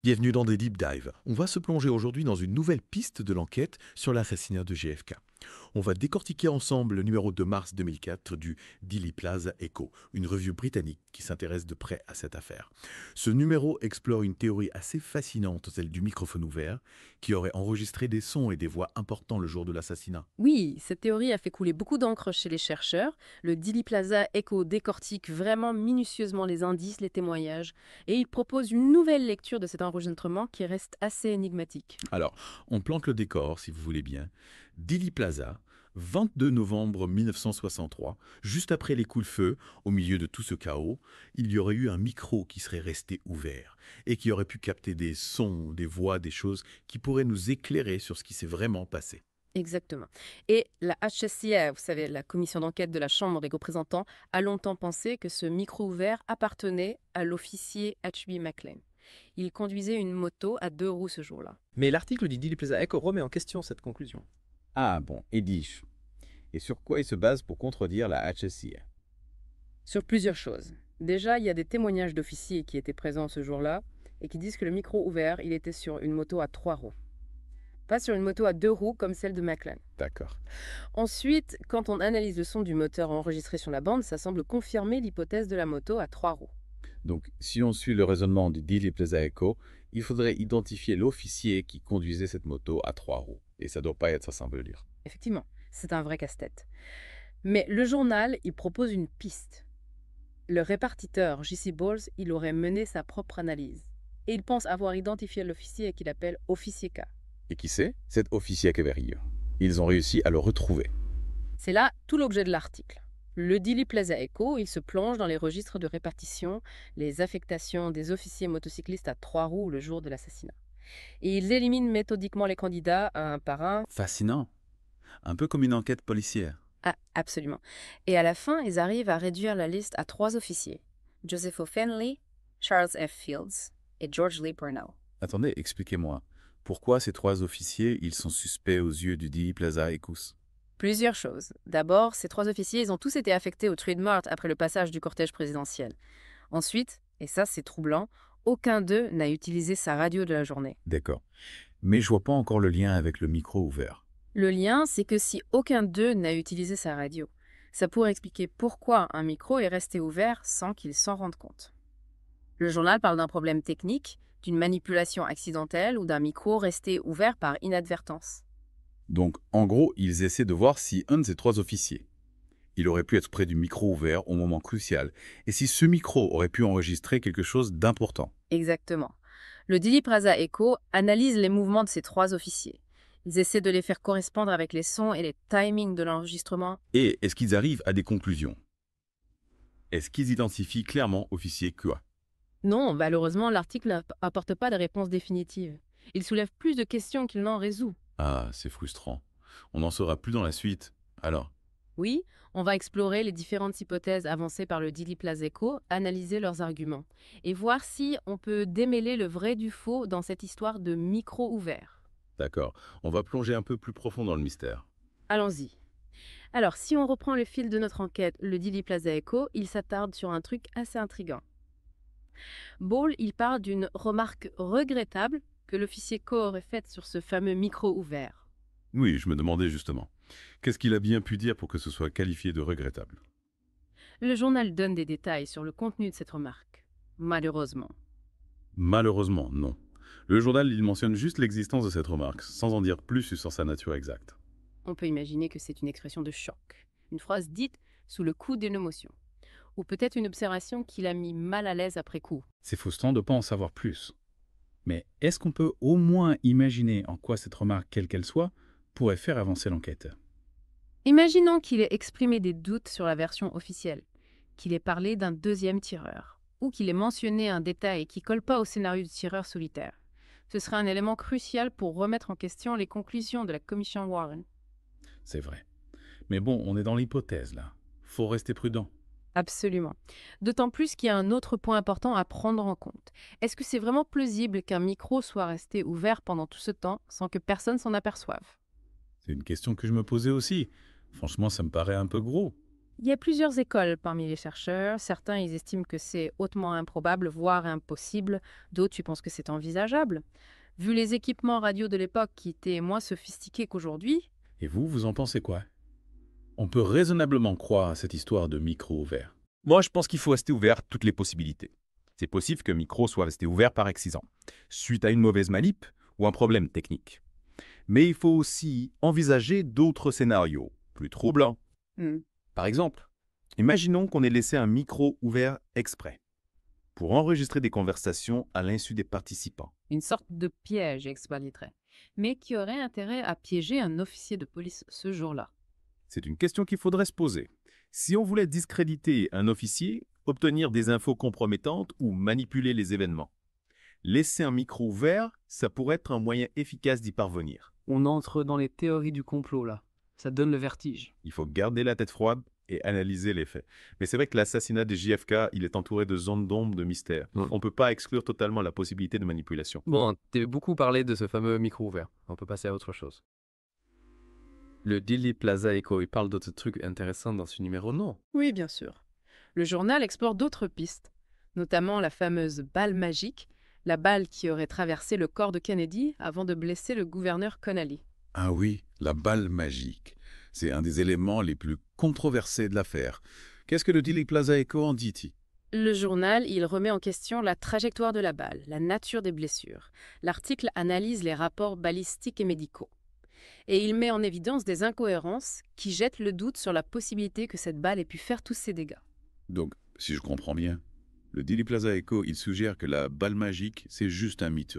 Bienvenue dans des Deep Dive. On va se plonger aujourd'hui dans une nouvelle piste de l'enquête sur l'assassinat de JFK. On va décortiquer ensemble le numéro de mars 2004 du Dealey Plaza Echo, une revue britannique qui s'intéresse de près à cette affaire. Ce numéro explore une théorie assez fascinante, celle du microphone ouvert, qui aurait enregistré des sons et des voix importants le jour de l'assassinat. Oui, cette théorie a fait couler beaucoup d'encre chez les chercheurs. Le Dealey Plaza Echo décortique vraiment minutieusement les indices, les témoignages, et il propose une nouvelle lecture de cet enregistrement qui reste assez énigmatique. Alors, on plante le décor, si vous voulez bien. Dealey Plaza, 22 novembre 1963, juste après les coups de feu, au milieu de tout ce chaos, il y aurait eu un micro qui serait resté ouvert et qui aurait pu capter des sons, des voix, des choses qui pourraient nous éclairer sur ce qui s'est vraiment passé. Exactement. Et la HSCA, vous savez, la commission d'enquête de la Chambre des représentants, a longtemps pensé que ce micro ouvert appartenait à l'officier H.B. McLean. Il conduisait une moto à 2 roues ce jour-là. Mais l'article du Daily Plaza Echo remet en question cette conclusion. Ah bon, et dis-je. Et sur quoi il se base pour contredire la HSCA? Sur plusieurs choses. Déjà, il y a des témoignages d'officiers qui étaient présents ce jour-là et qui disent que le micro ouvert, il était sur une moto à 3 roues. Pas sur une moto à 2 roues comme celle de McLean. D'accord. Ensuite, quand on analyse le son du moteur enregistré sur la bande, ça semble confirmer l'hypothèse de la moto à 3 roues. Donc, si on suit le raisonnement du Dealey Plaza Echo, il faudrait identifier l'officier qui conduisait cette moto à 3 roues. Et ça doit pas être ça simple de lire. Effectivement, c'est un vrai casse-tête. Mais le journal, il propose une piste. Le répartiteur J.C. Bowles, il aurait mené sa propre analyse. Et il pense avoir identifié l'officier qu'il appelle officier K. Et qui c'est? Cet officier Caverillo. Ils ont réussi à le retrouver. C'est là tout l'objet de l'article. Le Dealey Plaza Echo, il se plonge dans les registres de répartition, les affectations des officiers motocyclistes à 3 roues le jour de l'assassinat. Et ils éliminent méthodiquement les candidats un par un. Fascinant. Un peu comme une enquête policière. Ah, absolument. Et à la fin, ils arrivent à réduire la liste à 3 officiers. Joseph O'Fenley, Charles F. Fields et George Lee Purnell. Attendez, expliquez-moi. Pourquoi ces trois officiers, ils sont suspects aux yeux du Dealey Plaza Echo? Plusieurs choses. D'abord, ces 3 officiers, ils ont tous été affectés au Trade après le passage du cortège présidentiel. Ensuite, et ça c'est troublant, aucun d'eux n'a utilisé sa radio de la journée. D'accord. Mais je vois pas encore le lien avec le micro ouvert. Le lien, c'est que si aucun d'eux n'a utilisé sa radio, ça pourrait expliquer pourquoi un micro est resté ouvert sans qu'ils s'en rendent compte. Le journal parle d'un problème technique, d'une manipulation accidentelle ou d'un micro resté ouvert par inadvertance. Donc, en gros, ils essaient de voir si un de ces trois officiers, il aurait pu être près du micro ouvert au moment crucial, et si ce micro aurait pu enregistrer quelque chose d'important. Exactement. Le Dealey Plaza Echo analyse les mouvements de ces 3 officiers. Ils essaient de les faire correspondre avec les sons et les timings de l'enregistrement. Et est-ce qu'ils arrivent à des conclusions? Est-ce qu'ils identifient clairement officier quoi? Non, malheureusement, l'article n'apporte pas de réponse définitive. Il soulève plus de questions qu'il n'en résout. Ah, c'est frustrant. On n'en saura plus dans la suite. Alors, Oui, on va explorer les différentes hypothèses avancées par le Dealey Plaza Echo, analyser leurs arguments et voir si on peut démêler le vrai du faux dans cette histoire de micro ouvert. d'accord, on va plonger un peu plus profond dans le mystère. Allons-y. Alors, si on reprend le fil de notre enquête, le Dealey Plaza Echo, il s'attarde sur un truc assez intriguant. Ball, il parle d'une remarque regrettable que l'officier Co aurait faite sur ce fameux micro ouvert. Oui, je me demandais justement. Qu'est-ce qu'il a bien pu dire pour que ce soit qualifié de regrettable? Le journal donne des détails sur le contenu de cette remarque. Malheureusement. Malheureusement, non. Le journal, il mentionne juste l'existence de cette remarque, sans en dire plus sur sa nature exacte. On peut imaginer que c'est une expression de choc, une phrase dite sous le coup d'une émotion, ou peut-être une observation qui l'a mis mal à l'aise après coup. C'est frustrant de ne pas en savoir plus. Mais est-ce qu'on peut au moins imaginer en quoi cette remarque, quelle qu'elle soit, pourrait faire avancer l'enquête? Imaginons qu'il ait exprimé des doutes sur la version officielle, qu'il ait parlé d'un deuxième tireur, ou qu'il ait mentionné un détail qui colle pas au scénario du tireur solitaire. Ce serait un élément crucial pour remettre en question les conclusions de la commission Warren. C'est vrai. Mais bon, on est dans l'hypothèse là. Faut rester prudent. Absolument. D'autant plus qu'il y a un autre point important à prendre en compte. Est-ce que c'est vraiment plausible qu'un micro soit resté ouvert pendant tout ce temps sans que personne s'en aperçoive? C'est une question que je me posais aussi. Franchement, ça me paraît un peu gros. Il y a plusieurs écoles parmi les chercheurs. Certains, ils estiment que c'est hautement improbable, voire impossible. D'autres, ils pensent que c'est envisageable. Vu les équipements radio de l'époque qui étaient moins sophistiqués qu'aujourd'hui, Et vous en pensez quoi? On peut raisonnablement croire à cette histoire de micro ouvert. Moi, je pense qu'il faut rester ouvert à toutes les possibilités. C'est possible qu'un micro soit resté ouvert par accident, suite à une mauvaise manip ou un problème technique. Mais il faut aussi envisager d'autres scénarios, plus troublants. Par exemple, imaginons qu'on ait laissé un micro ouvert exprès pour enregistrer des conversations à l'insu des participants. une sorte de piège exploriterait, mais qui aurait intérêt à piéger un officier de police ce jour-là. C'est une question qu'il faudrait se poser. Si on voulait discréditer un officier, obtenir des infos compromettantes ou manipuler les événements, laisser un micro ouvert, ça pourrait être un moyen efficace d'y parvenir. On entre dans les théories du complot, là. Ça donne le vertige. Il faut garder la tête froide et analyser les faits. Mais c'est vrai que l'assassinat de JFK, il est entouré de zones d'ombre, de mystères. On ne peut pas exclure totalement la possibilité de manipulation. Bon, t'as beaucoup parlé de ce fameux micro ouvert. On peut passer à autre chose. Le Dealey Plaza Echo, il parle d'autres trucs intéressants dans ce numéro, non? Oui, bien sûr. Le journal explore d'autres pistes, notamment la fameuse balle magique, la balle qui aurait traversé le corps de Kennedy avant de blesser le gouverneur Connally. Ah oui, la balle magique. C'est un des éléments les plus controversés de l'affaire. Qu'est-ce que le Dealey Plaza Echo en dit-il? Le journal, il remet en question la trajectoire de la balle, la nature des blessures. L'article analyse les rapports balistiques et médicaux. Et il met en évidence des incohérences qui jettent le doute sur la possibilité que cette balle ait pu faire tous ces dégâts. Donc, si je comprends bien, le Dealey Plaza Echo, il suggère que la balle magique, c'est juste un mythe.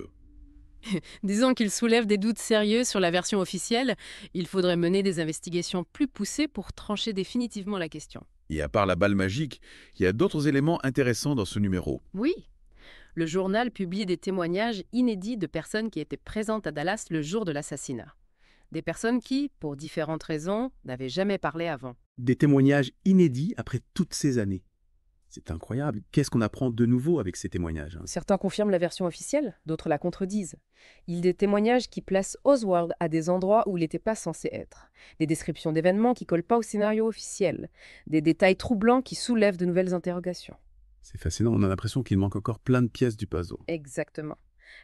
Disons qu'il soulève des doutes sérieux sur la version officielle. Il faudrait mener des investigations plus poussées pour trancher définitivement la question. Et à part la balle magique, il y a d'autres éléments intéressants dans ce numéro. Oui. Le journal publie des témoignages inédits de personnes qui étaient présentes à Dallas le jour de l'assassinat. Des personnes qui, pour différentes raisons, n'avaient jamais parlé avant. Des témoignages inédits après toutes ces années. C'est incroyable. Qu'est-ce qu'on apprend de nouveau avec ces témoignages, hein? Certains confirment la version officielle, d'autres la contredisent. Il y a des témoignages qui placent Oswald à des endroits où il n'était pas censé être. Des descriptions d'événements qui ne collent pas au scénario officiel. Des détails troublants qui soulèvent de nouvelles interrogations. C'est fascinant, on a l'impression qu'il manque encore plein de pièces du puzzle. Exactement.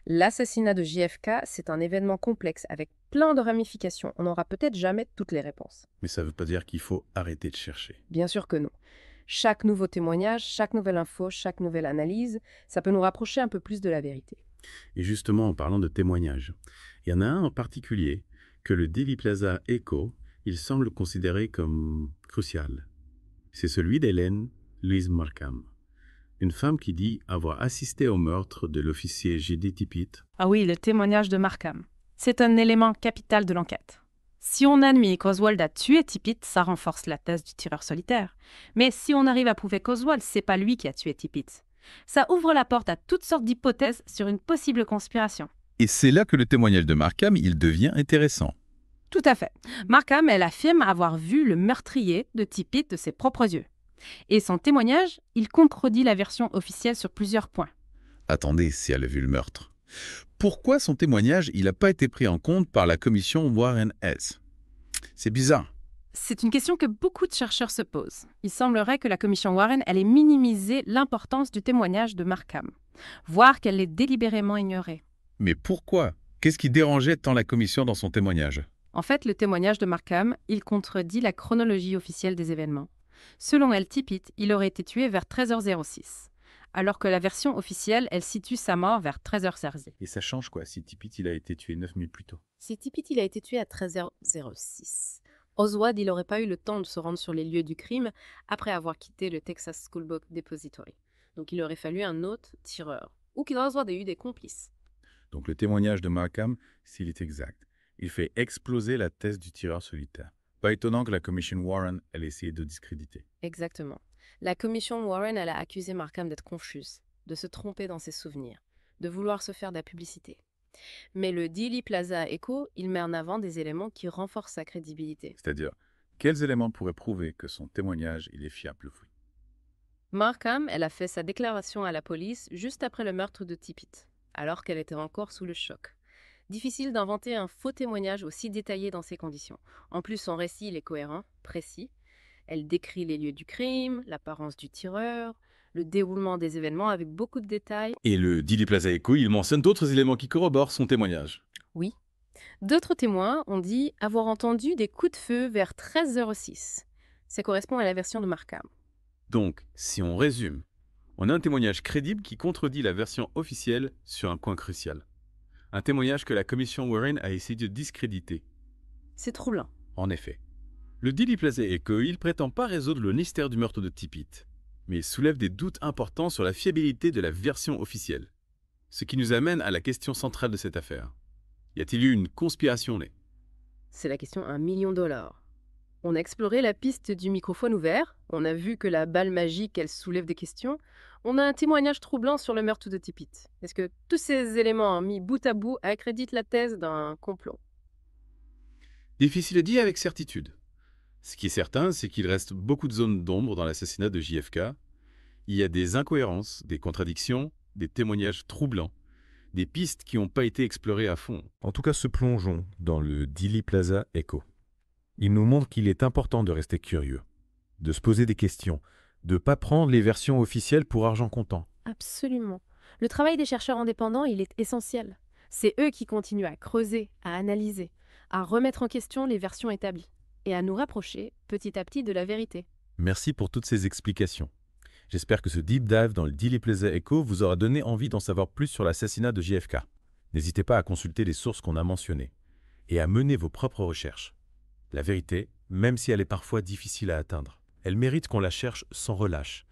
L'assassinat de JFK, c'est un événement complexe avec plein de ramifications. On n'aura peut-être jamais toutes les réponses. Mais ça ne veut pas dire qu'il faut arrêter de chercher. Bien sûr que non. Chaque nouveau témoignage, chaque nouvelle info, chaque nouvelle analyse, ça peut nous rapprocher un peu plus de la vérité. Et justement, en parlant de témoignages, il y en a un en particulier que le Dealey Plaza Echo, il semble considérer comme crucial. C'est celui d'Hélène Louise Markham, une femme qui dit avoir assisté au meurtre de l'officier J.D. Tippit. Ah oui, le témoignage de Markham. C'est un élément capital de l'enquête. Si on admet qu'Oswald a tué Tippit, ça renforce la thèse du tireur solitaire. Mais si on arrive à prouver qu'Oswald, c'est pas lui qui a tué Tippit, ça ouvre la porte à toutes sortes d'hypothèses sur une possible conspiration. Et c'est là que le témoignage de Markham, il devient intéressant. Tout à fait. Markham, elle affirme avoir vu le meurtrier de Tippit de ses propres yeux. Et son témoignage, il contredit la version officielle sur plusieurs points. Attendez, si elle a vu le meurtre. Pourquoi son témoignage, il n'a pas été pris en compte par la commission Warren-Hess? C'est bizarre. C'est une question que beaucoup de chercheurs se posent. Il semblerait que la commission Warren ait minimisé l'importance du témoignage de Markham, voire qu'elle l'ait délibérément ignoré. Mais pourquoi? Qu'est-ce qui dérangeait tant la commission dans son témoignage? En fait, le témoignage de Markham, il contredit la chronologie officielle des événements. Selon elle, Tippit, il aurait été tué vers 13h06, alors que la version officielle, elle situe sa mort vers 13h16. Et ça change quoi si Tippit il a été tué 9 minutes plus tôt? Si Tippit il a été tué à 13h06, Oswald il n'aurait pas eu le temps de se rendre sur les lieux du crime après avoir quitté le Texas School Book Depository. Donc il aurait fallu un autre tireur, ou qu'il Oswald ait eu des complices. Donc le témoignage de Markham, s'il est exact, il fait exploser la thèse du tireur solitaire. Pas étonnant que la commission Warren ait essayé de discréditer. Exactement. La commission Warren elle a accusé Markham d'être confuse, de se tromper dans ses souvenirs, de vouloir se faire de la publicité. Mais le Dealey Plaza Echo, il met en avant des éléments qui renforcent sa crédibilité. C'est-à-dire, quels éléments pourraient prouver que son témoignage il est fiable? Markham, elle a fait sa déclaration à la police juste après le meurtre de Tippit, alors qu'elle était encore sous le choc. Difficile d'inventer un faux témoignage aussi détaillé dans ces conditions. En plus, son récit il est cohérent, précis. Elle décrit les lieux du crime, l'apparence du tireur, le déroulement des événements avec beaucoup de détails. Et le Dealey Plaza Echo, il mentionne d'autres éléments qui corroborent son témoignage. Oui. D'autres témoins ont dit avoir entendu des coups de feu vers 13h06. Ça correspond à la version de Markham. Donc, si on résume, on a un témoignage crédible qui contredit la version officielle sur un point crucial. Un témoignage que la commission Warren a essayé de discréditer. C'est troublant. En effet. Le Dealey Plaza Echo, il prétend pas résoudre le mystère du meurtre de Tippit, mais il soulève des doutes importants sur la fiabilité de la version officielle. Ce qui nous amène à la question centrale de cette affaire. Y a-t-il eu une conspiration née? C'est la question à $1 million. On a exploré la piste du microphone ouvert, on a vu que la balle magique, elle soulève des questions, on a un témoignage troublant sur le meurtre de Tippit. Est-ce que tous ces éléments mis bout à bout accréditent la thèse d'un complot? Difficile à dire avec certitude. Ce qui est certain, c'est qu'il reste beaucoup de zones d'ombre dans l'assassinat de JFK. Il y a des incohérences, des contradictions, des témoignages troublants, des pistes qui n'ont pas été explorées à fond. En tout cas, se plongeons dans le Dealey Plaza Echo. Il nous montre qu'il est important de rester curieux, de se poser des questions, de ne pas prendre les versions officielles pour argent comptant. Absolument. Le travail des chercheurs indépendants, il est essentiel. C'est eux qui continuent à creuser, à analyser, à remettre en question les versions établies et à nous rapprocher petit à petit de la vérité. Merci pour toutes ces explications. J'espère que ce deep dive dans le Dealey Plaza Echo vous aura donné envie d'en savoir plus sur l'assassinat de JFK. N'hésitez pas à consulter les sources qu'on a mentionnées et à mener vos propres recherches. La vérité, même si elle est parfois difficile à atteindre, elle mérite qu'on la cherche sans relâche,